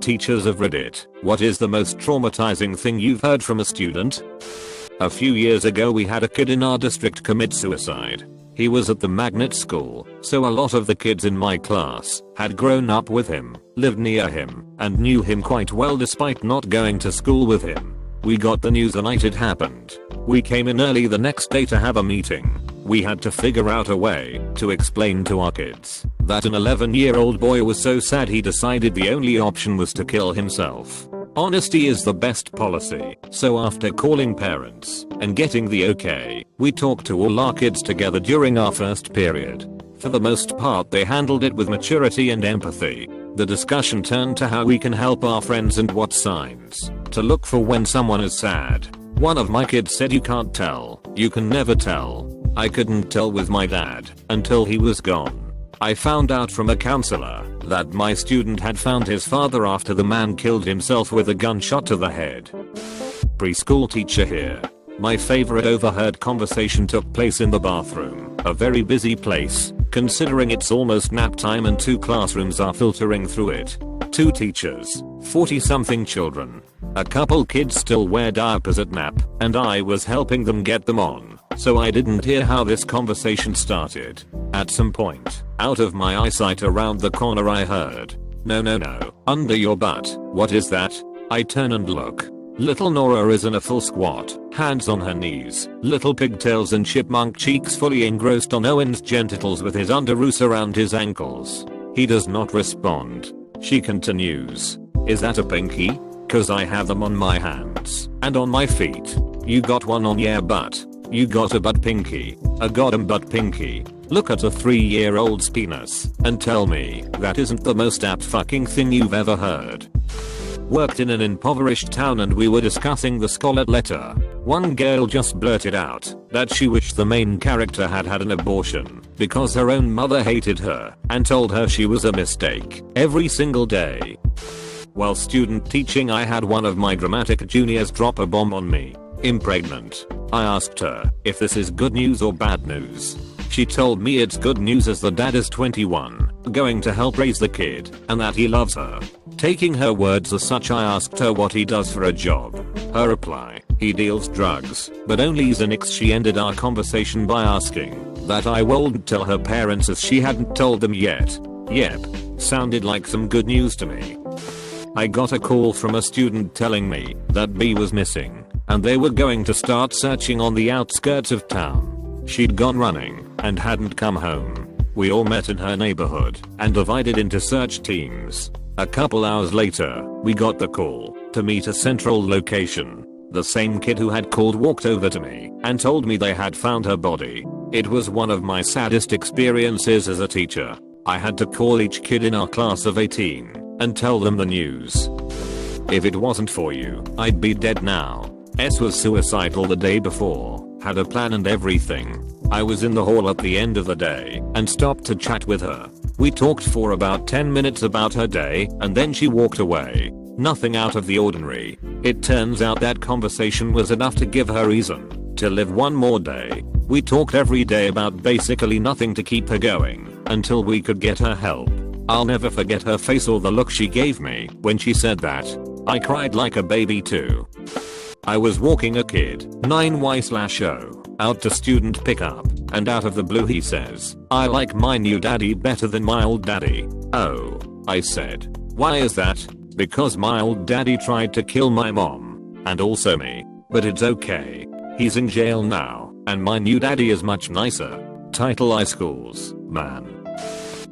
teachers of Reddit, what is the most traumatizing thing you've heard from a student? A few years ago we had a kid in our district commit suicide. He was at the magnet school, so a lot of the kids in my class had grown up with him, lived near him, and knew him quite well despite not going to school with him. We got the news the night it happened. We came in early the next day to have a meeting. We had to figure out a way to explain to our kids that an 11-year-old boy was so sad he decided the only option was to kill himself. Honesty is the best policy, so after calling parents and getting the okay, we talked to all our kids together during our first period. For the most part they handled it with maturity and empathy. The discussion turned to how we can help our friends and what signs to look for when someone is sad. One of my kids said, "You can't tell, you can never tell." I couldn't tell with my dad until he was gone. I found out from a counselor that my student had found his father after the man killed himself with a gunshot to the head. Preschool teacher here. My favorite overheard conversation took place in the bathroom, a very busy place, considering it's almost nap time and 2 classrooms are filtering through it. 2 teachers, 40-something children. A couple kids still wear diapers at nap, and I was helping them get them on, so I didn't hear how this conversation started. At some point, out of my eyesight around the corner I heard, "No, no, no, under your butt." What is that? I turn and look. Little Nora is in a full squat, hands on her knees, little pigtails and chipmunk cheeks fully engrossed on Owen's genitals with his underoos around his ankles. He does not respond. She continues, "Is that a pinky? 'Cause I have them on my hands and on my feet." "You got one on your butt. You got a butt pinky. A goddamn butt pinky. Look at a 3-year-old's penis and tell me that isn't the most apt fucking thing you've ever heard." Worked in an impoverished town and we were discussing the Scarlet Letter. One girl just blurted out that she wished the main character had had an abortion because her own mother hated her and told her she was a mistake every single day. While student teaching I had one of my dramatic juniors drop a bomb on me. Impregnant. I asked her if this is good news or bad news. She told me it's good news as the dad is 21, going to help raise the kid, and that he loves her. Taking her words as such, I asked her what he does for a job. Her reply, "He deals drugs, but only Xanax." She ended our conversation by asking that I wouldn't tell her parents as she hadn't told them yet. Yep, sounded like some good news to me. I got a call from a student telling me that B was missing, and they were going to start searching on the outskirts of town. She'd gone running and hadn't come home. We all met in her neighborhood and divided into search teams. A couple hours later, we got the call to meet a central location. The same kid who had called walked over to me and told me they had found her body. It was one of my saddest experiences as a teacher. I had to call each kid in our class of 18 and tell them the news. If it wasn't for you, I'd be dead now. S was suicidal the day before, had a plan and everything. I was in the hall at the end of the day and stopped to chat with her. We talked for about 10 minutes about her day and then she walked away. Nothing out of the ordinary. It turns out that conversation was enough to give her reason to live one more day. We talked every day about basically nothing to keep her going until we could get her help. I'll never forget her face or the look she gave me when she said that. I cried like a baby too. I was walking a kid, 9Y/0, out to student pickup, and out of the blue he says, "I like my new daddy better than my old daddy." "Oh," I said. "Why is that?" "Because my old daddy tried to kill my mom, and also me. But it's okay. He's in jail now, and my new daddy is much nicer." Title: I schools, man.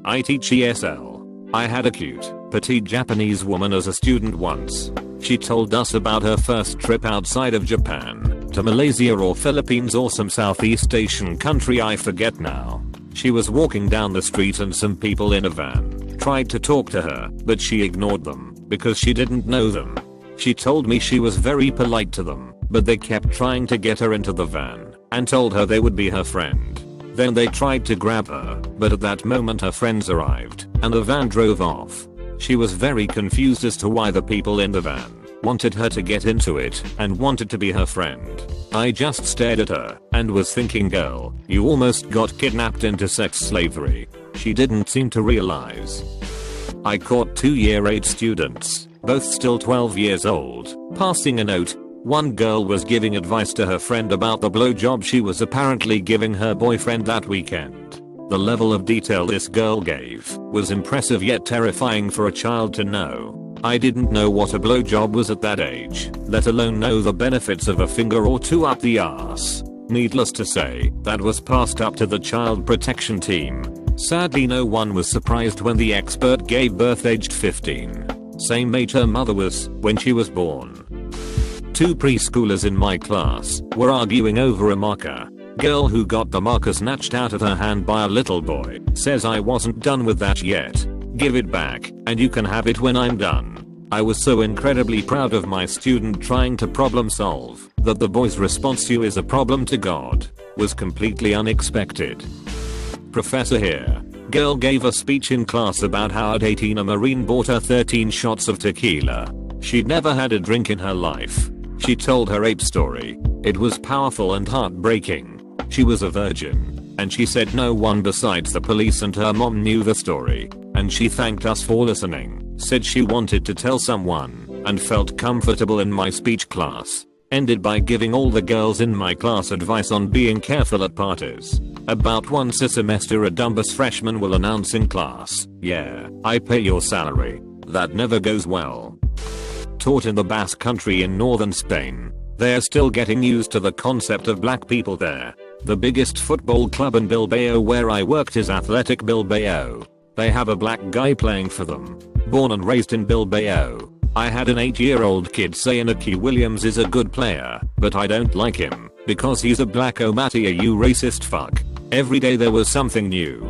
I teach ESL. I had a cute, petite Japanese woman as a student once. She told us about her first trip outside of Japan, to Malaysia or Philippines or some Southeast Asian country I forget now. She was walking down the street and some people in a van tried to talk to her, but she ignored them because she didn't know them. She told me she was very polite to them, but they kept trying to get her into the van and told her they would be her friend. Then they tried to grab her, but at that moment her friends arrived and the van drove off. She was very confused as to why the people in the van wanted her to get into it and wanted to be her friend. I just stared at her and was thinking, girl, you almost got kidnapped into sex slavery. She didn't seem to realize. I caught 2 year 8 students both still 12 years old, passing a note. One girl was giving advice to her friend about the blowjob she was apparently giving her boyfriend that weekend. The level of detail this girl gave was impressive yet terrifying for a child to know. I didn't know what a blowjob was at that age, let alone know the benefits of a finger or two up the ass. Needless to say, that was passed up to the child protection team. Sadly, no one was surprised when the expert gave birth aged 15. Same age her mother was when she was born. Two preschoolers in my class were arguing over a marker. Girl who got the marker snatched out of her hand by a little boy says, "I wasn't done with that yet. Give it back, and you can have it when I'm done." I was so incredibly proud of my student trying to problem solve that the boy's response to "is a problem to God" was completely unexpected. Professor here. Girl gave a speech in class about how at 18 a Marine bought her 13 shots of tequila. She'd never had a drink in her life. She told her rape story. It was powerful and heartbreaking. She was a virgin, and she said no one besides the police and her mom knew the story, and she thanked us for listening, said she wanted to tell someone, and felt comfortable in my speech class. Ended by giving all the girls in my class advice on being careful at parties. About once a semester a dumbass freshman will announce in class, "Yeah, I pay your salary." That never goes well. Taught in the Basque Country in northern Spain. They are still getting used to the concept of black people there. The biggest football club in Bilbao where I worked is Athletic Bilbao. They have a black guy playing for them. Born and raised in Bilbao. I had an 8-year-old kid say Inaki Williams is a good player, but I don't like him, because he's a black. Oh Mattia, you racist fuck. Every day there was something new.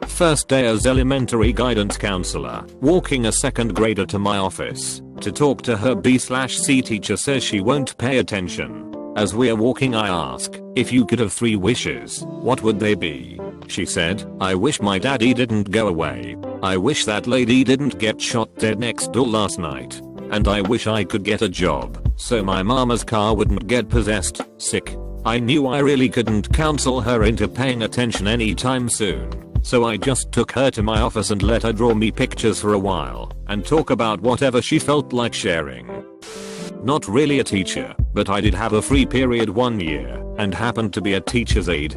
First day as elementary guidance counselor, walking a second grader to my office to talk to her B/C teacher says she won't pay attention. As we are walking I ask, "If you could have 3 wishes, what would they be?" She said, "I wish my daddy didn't go away. I wish that lady didn't get shot dead next door last night. And I wish I could get a job, so my mama's car wouldn't get possessed." Sick. I knew I really couldn't counsel her into paying attention anytime soon. So I just took her to my office and let her draw me pictures for a while, and talk about whatever she felt like sharing. Not really a teacher, but I did have a free period one year, and happened to be a teacher's aide.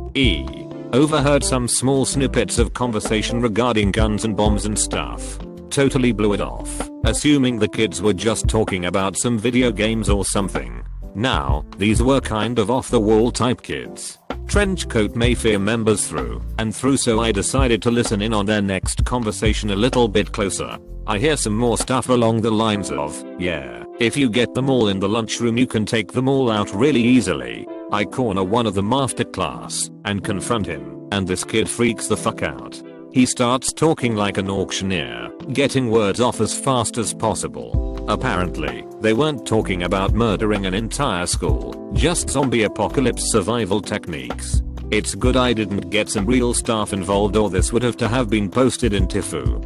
Overheard some small snippets of conversation regarding guns and bombs and stuff. Totally blew it off, assuming the kids were just talking about some video games or something. Now, these were kind of off the wall type kids. Trenchcoat Mayfair members through and through, so I decided to listen in on their next conversation a little bit closer. I hear some more stuff along the lines of, "Yeah, if you get them all in the lunchroom you can take them all out really easily." I corner one of them after class and confront him, and this kid freaks the fuck out. He starts talking like an auctioneer, getting words off as fast as possible. Apparently, they weren't talking about murdering an entire school, just zombie apocalypse survival techniques. It's good I didn't get some real staff involved, or this would have to have been posted in Tifu.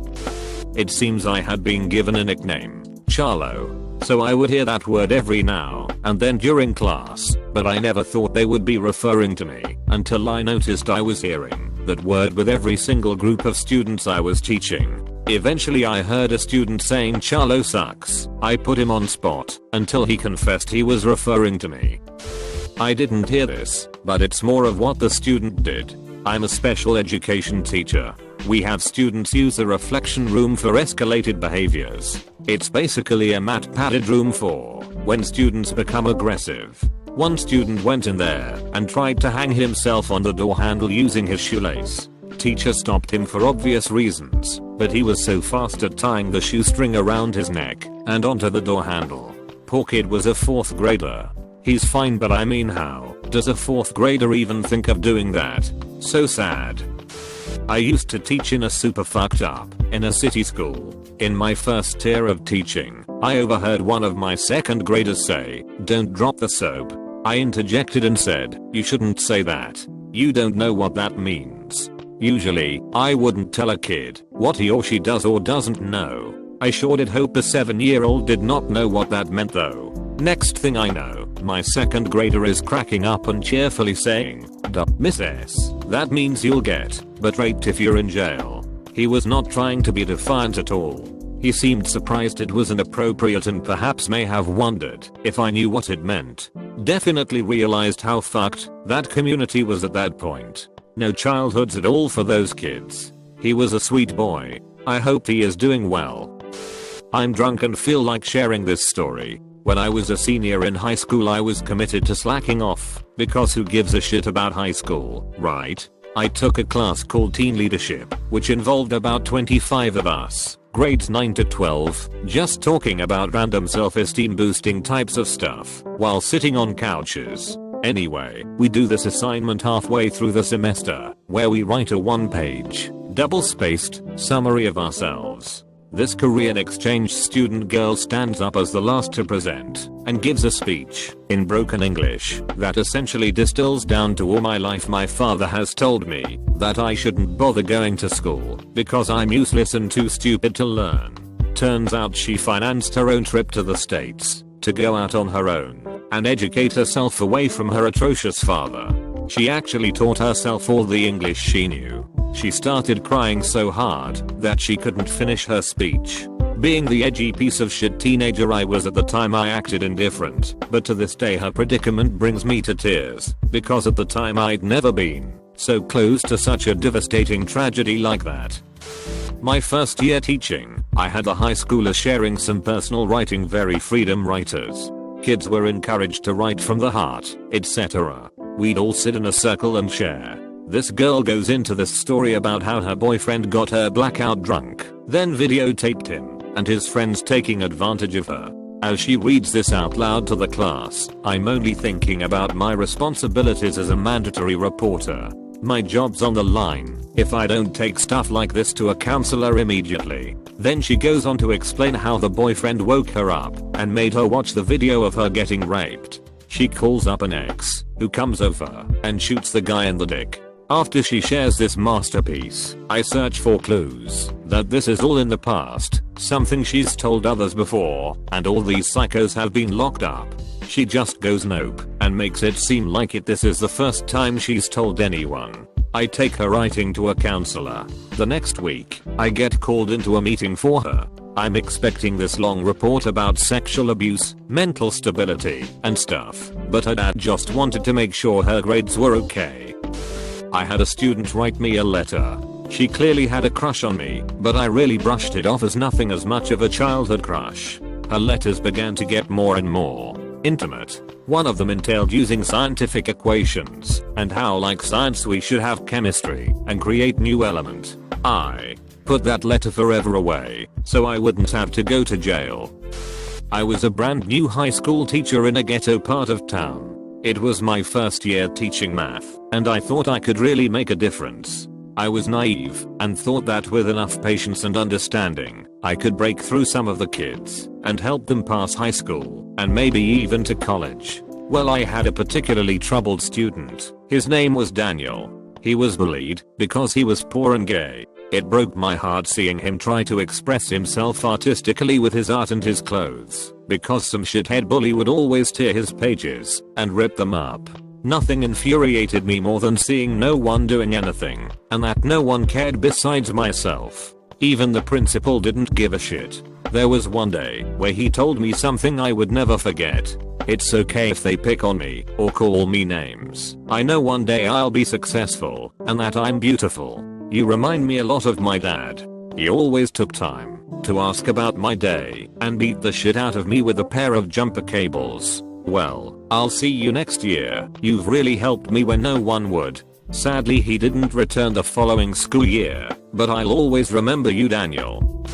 It seems I had been given a nickname, Charlo, so I would hear that word every now and then during class, but I never thought they would be referring to me until I noticed I was hearing that word with every single group of students I was teaching. Eventually I heard a student saying Charlo sucks. I put him on spot until he confessed he was referring to me. I didn't hear this, but it's more of what the student did. I'm a special education teacher. We have students use the reflection room for escalated behaviors. It's basically a mat padded room for when students become aggressive. One student went in there and tried to hang himself on the door handle using his shoelace. Teacher stopped him for obvious reasons, but he was so fast at tying the shoestring around his neck and onto the door handle. Poor kid was a 4th grader. He's fine, but I mean, how does a 4th grader even think of doing that? So sad. I used to teach in a super fucked up in a city school. In my first year of teaching, I overheard one of my 2nd graders say, "Don't drop the soap." I interjected and said, "You shouldn't say that. You don't know what that means." Usually, I wouldn't tell a kid what he or she does or doesn't know. I sure did hope the 7-year-old did not know what that meant though. Next thing I know, my 2nd grader is cracking up and cheerfully saying, "Miss S, that means you'll get but raped if you're in jail." He was not trying to be defiant at all. He seemed surprised it was inappropriate and perhaps may have wondered if I knew what it meant. Definitely realized how fucked that community was at that point. No childhoods at all for those kids. He was a sweet boy. I hope he is doing well. I'm drunk and feel like sharing this story. When I was a senior in high school I was committed to slacking off, because who gives a shit about high school, right? I took a class called Teen Leadership, which involved about 25 of us, grades 9 to 12, just talking about random self-esteem boosting types of stuff, while sitting on couches. Anyway, we do this assignment halfway through the semester, where we write a one-page, double-spaced, summary of ourselves. This Korean exchange student girl stands up as the last to present, and gives a speech, in broken English, that essentially distills down to all my life my father has told me, that I shouldn't bother going to school, because I'm useless and too stupid to learn. Turns out she financed her own trip to the States, to go out on her own, and educate herself away from her atrocious father. She actually taught herself all the English she knew. She started crying so hard that she couldn't finish her speech. Being the edgy piece of shit teenager I was at the time, I acted indifferent, but to this day her predicament brings me to tears, because at the time I'd never been so close to such a devastating tragedy like that. My first year teaching, I had the high schoolers sharing some personal writing, very freedom writers. Kids were encouraged to write from the heart, etc. We'd all sit in a circle and share. This girl goes into this story about how her boyfriend got her blackout drunk, then videotaped him and his friends taking advantage of her. As she reads this out loud to the class, I'm only thinking about my responsibilities as a mandatory reporter. My job's on the line if I don't take stuff like this to a counselor immediately. Then she goes on to explain how the boyfriend woke her up and made her watch the video of her getting raped. She calls up an ex, who comes over and shoots the guy in the dick. After she shares this masterpiece, I search for clues that this is all in the past, something she's told others before, and all these psychos have been locked up. She just goes nope and makes it seem like this is the first time she's told anyone. I take her writing to a counselor. The next week, I get called into a meeting for her. I'm expecting this long report about sexual abuse, mental stability, and stuff, but her dad just wanted to make sure her grades were okay. I had a student write me a letter. She clearly had a crush on me, but I really brushed it off as nothing as much of a childhood crush. Her letters began to get more and more intimate. One of them entailed using scientific equations, and how like science we should have chemistry and create new element. I put that letter forever away, so I wouldn't have to go to jail. I was a brand new high school teacher in a ghetto part of town. It was my first year teaching math, and I thought I could really make a difference. I was naive and thought that with enough patience and understanding, I could break through some of the kids and help them pass high school and maybe even to college. Well, I had a particularly troubled student. His name was Daniel. He was bullied because he was poor and gay. It broke my heart seeing him try to express himself artistically with his art and his clothes, because some shithead bully would always tear his pages and rip them up. Nothing infuriated me more than seeing no one doing anything, and that no one cared besides myself. Even the principal didn't give a shit. There was one day where he told me something I would never forget. It's okay if they pick on me or call me names. I know one day I'll be successful and that I'm beautiful. You remind me a lot of my dad. He always took time to ask about my day and beat the shit out of me with a pair of jumper cables. Well, I'll see you next year. You've really helped me when no one would. Sadly, he didn't return the following school year, but I'll always remember you, Daniel.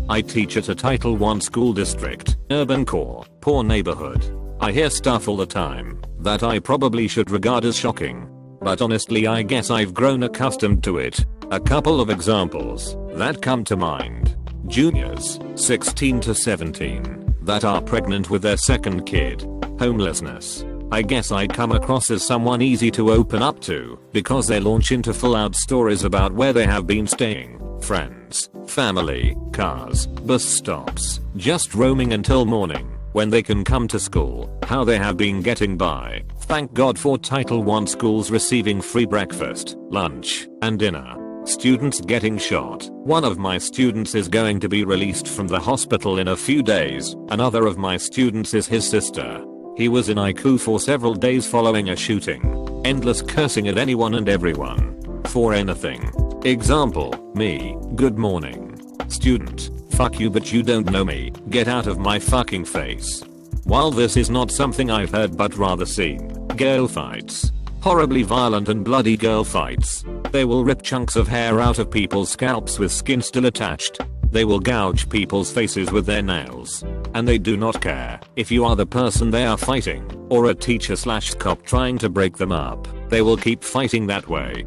I teach at a Title I school district, urban core, poor neighborhood. I hear stuff all the time that I probably should regard as shocking, but honestly I guess I've grown accustomed to it. A couple of examples that come to mind. Juniors, 16 to 17, that are pregnant with their second kid. Homelessness. I guess I come across as someone easy to open up to because they launch into full out stories about where they have been staying, friends, family, cars, bus stops, just roaming until morning when they can come to school, how they have been getting by. Thank God for Title I schools receiving free breakfast, lunch, and dinner. Students getting shot. One of my students is going to be released from the hospital in a few days. Another of my students is his sister. He was in ICU for several days following a shooting. Endless cursing at anyone and everyone. For anything. Example, me, good morning. Student, fuck you but you don't know me, get out of my fucking face. While this is not something I've heard but rather seen, girl fights. Horribly violent and bloody girl fights. They will rip chunks of hair out of people's scalps with skin still attached. They will gouge people's faces with their nails. And they do not care if you are the person they are fighting, or a teacher/cop trying to break them up. They will keep fighting that way.